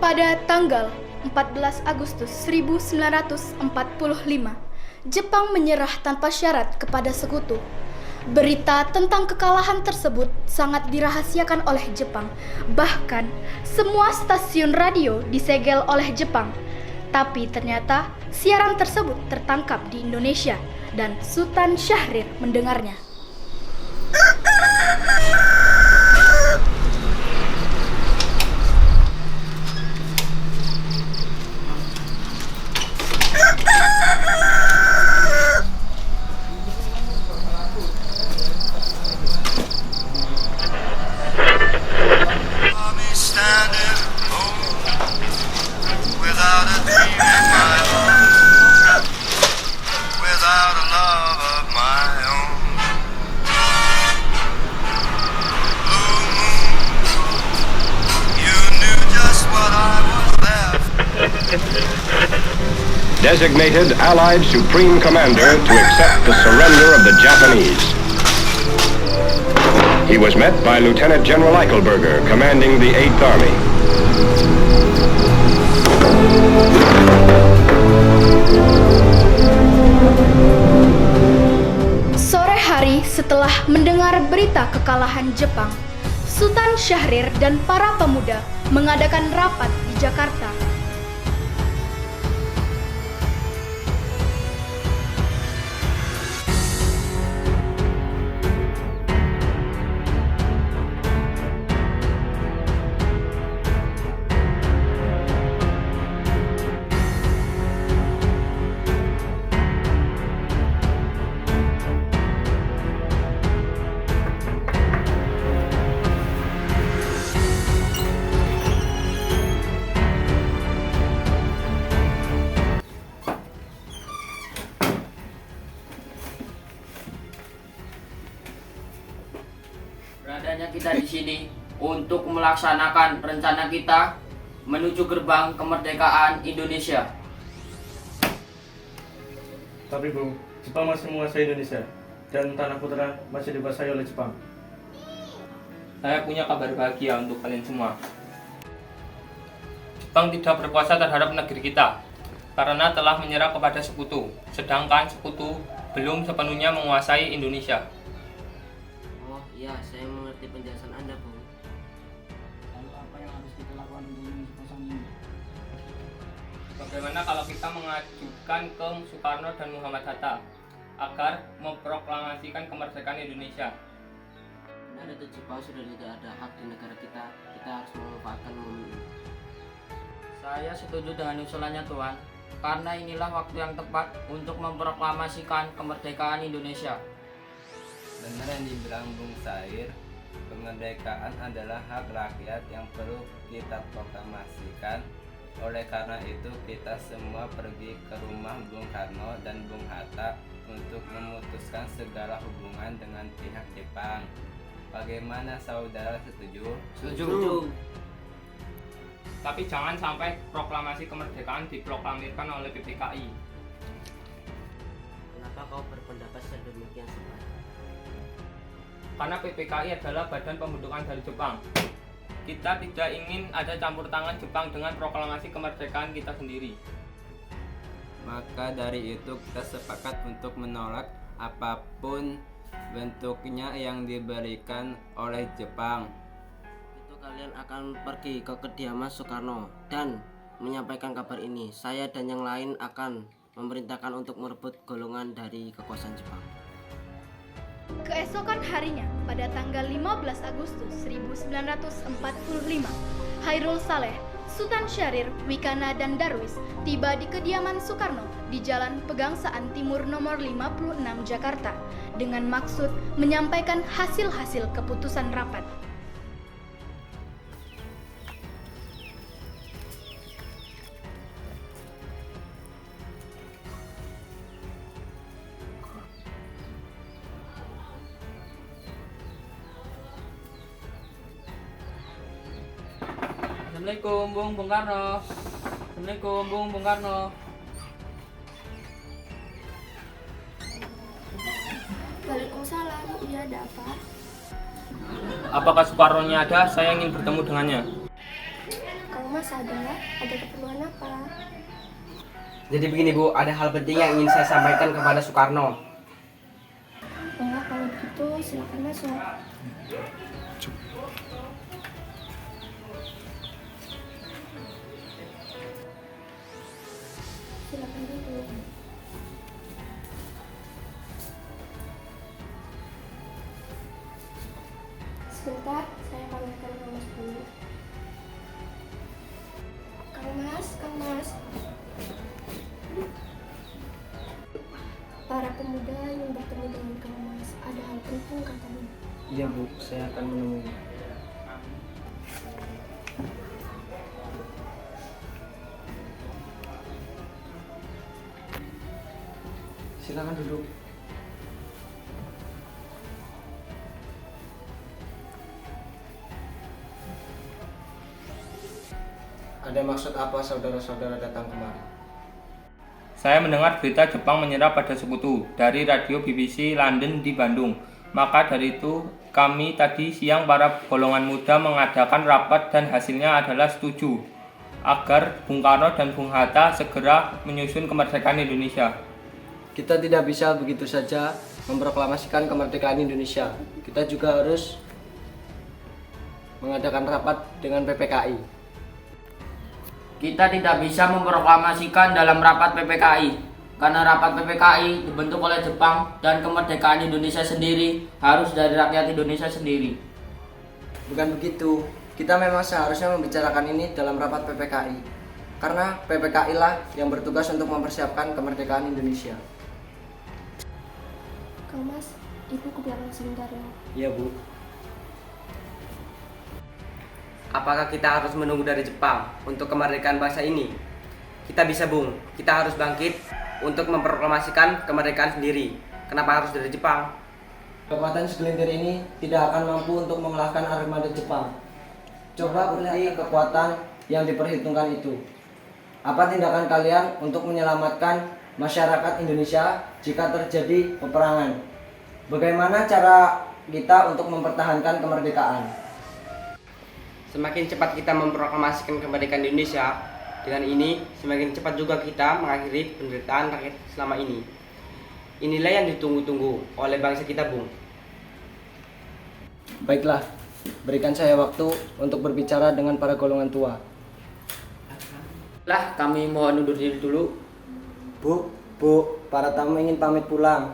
Pada tanggal 14 Agustus 1945, Jepang menyerah tanpa syarat kepada Sekutu. Berita tentang kekalahan tersebut sangat dirahasiakan oleh Jepang. Bahkan, semua stasiun radio disegel oleh Jepang. Tapi ternyata siaran tersebut tertangkap di Indonesia dan Sultan Syahrir mendengarnya. Designated Allied Supreme Commander to accept the surrender of the Japanese. He was met by Lieutenant General Eichelberger, commanding the 8th Army. Sore hari setelah mendengar berita kekalahan Jepang, Sultan Syahrir dan para pemuda mengadakan rapat di Jakarta. Beradanya kita di sini untuk melaksanakan rencana kita menuju gerbang kemerdekaan Indonesia. Tapi Bung, Jepang masih menguasai Indonesia dan tanah putra masih dikuasai oleh Jepang. Saya punya kabar bahagia untuk kalian semua. Jepang tidak berkuasa terhadap negeri kita karena telah menyerah kepada Sekutu, sedangkan Sekutu belum sepenuhnya menguasai Indonesia. Oh iya, saya mengerti penjelasan Anda, Bung. Lalu apa yang harus kita lakukan untuk menguasai ini? Bagaimana kalau kita mengajukan ke Soekarno dan Muhammad Hatta agar memproklamasikan kemerdekaan Indonesia? Benar itu, Jepang sudah tidak ada hak di negara kita. Kita harus memanfaatkan momen ini. Saya setuju dengan usulannya, Tuan. Karena inilah waktu yang tepat untuk memproklamasikan kemerdekaan Indonesia. Benar yang dibilang Bung Sair, kemerdekaan adalah hak rakyat yang perlu kita proklamasikan. Oleh karena itu kita semua pergi ke rumah Bung Karno dan Bung Hatta untuk memutuskan segala hubungan dengan pihak Jepang. Bagaimana saudara, setuju? Setuju. Tapi jangan sampai proklamasi kemerdekaan diproklamirkan oleh PPKI. Kenapa kau berpendapat sedemikian, Sobat? Karena PPKI adalah badan pembentukan dari Jepang. Kita tidak ingin ada campur tangan Jepang dengan proklamasi kemerdekaan kita sendiri. Maka dari itu kita sepakat untuk menolak apapun bentuknya yang diberikan oleh Jepang. Itu kalian akan pergi ke kediaman Soekarno dan menyampaikan kabar ini. Saya dan yang lain akan memerintahkan untuk merebut golongan dari kekuasaan Jepang. Keesokan harinya, pada tanggal 15 Agustus 1945, Hairul Saleh, Sultan Syahrir, Wikana, dan Darwis tiba di kediaman Soekarno di Jalan Pegangsaan Timur nomor 56 Jakarta dengan maksud menyampaikan hasil-hasil keputusan rapat. Assalamualaikum Bung Karno. Assalamualaikum Bung Karno. Waalaikumsalam, iya ada apa? Apakah Soekarno-nya ada? Saya ingin bertemu dengannya. Kang Mas ada keperluan apa? Jadi begini Bu, ada hal penting yang ingin saya sampaikan kepada Soekarno. Oh, kalau begitu silakan masuk. Silakan duduk. Sebentar, saya panggilkan Kang Mas dulu. Kang Mas. Para pemuda yang bertemu dengan Kang Mas, ada hal penting katanya. Iya Bu, saya akan menemui. Silakan duduk. Ada maksud apa saudara-saudara datang kemari? Saya mendengar berita Jepang menyerah pada sekutu dari radio BBC London di Bandung. Maka dari itu kami tadi siang para golongan muda mengadakan rapat dan hasilnya adalah setuju agar Bung Karno dan Bung Hatta segera menyusun kemerdekaan Indonesia. Kita tidak bisa begitu saja memproklamasikan kemerdekaan Indonesia. Kita juga harus mengadakan rapat dengan PPKI. Kita tidak bisa memproklamasikan dalam rapat PPKI karena rapat PPKI dibentuk oleh Jepang dan kemerdekaan Indonesia sendiri harus dari rakyat Indonesia sendiri. Bukan begitu. Kita memang seharusnya membicarakan ini dalam rapat PPKI karena PPKI lah yang bertugas untuk mempersiapkan kemerdekaan Indonesia. Kang Mas, Ibu ke belakang sebentar ya. Iya Bu. Apakah kita harus menunggu dari Jepang untuk kemerdekaan bangsa ini? Kita bisa Bung, kita harus bangkit untuk memproklamasikan kemerdekaan sendiri. Kenapa harus dari Jepang? Kekuatan segelintir ini tidak akan mampu untuk mengalahkan armada Jepang. Coba uji kekuatan yang diperhitungkan itu. Apa tindakan kalian untuk menyelamatkan masyarakat Indonesia jika terjadi peperangan? Bagaimana cara kita untuk mempertahankan kemerdekaan? Semakin cepat kita memproklamasikan kemerdekaan Indonesia, dengan ini semakin cepat juga kita mengakhiri penderitaan rakyat selama ini. Inilah yang ditunggu-tunggu oleh bangsa kita, Bung. Baiklah, berikan saya waktu untuk berbicara dengan para golongan tua. Kami mohon undur diri dulu. Bu, para tamu ingin pamit pulang.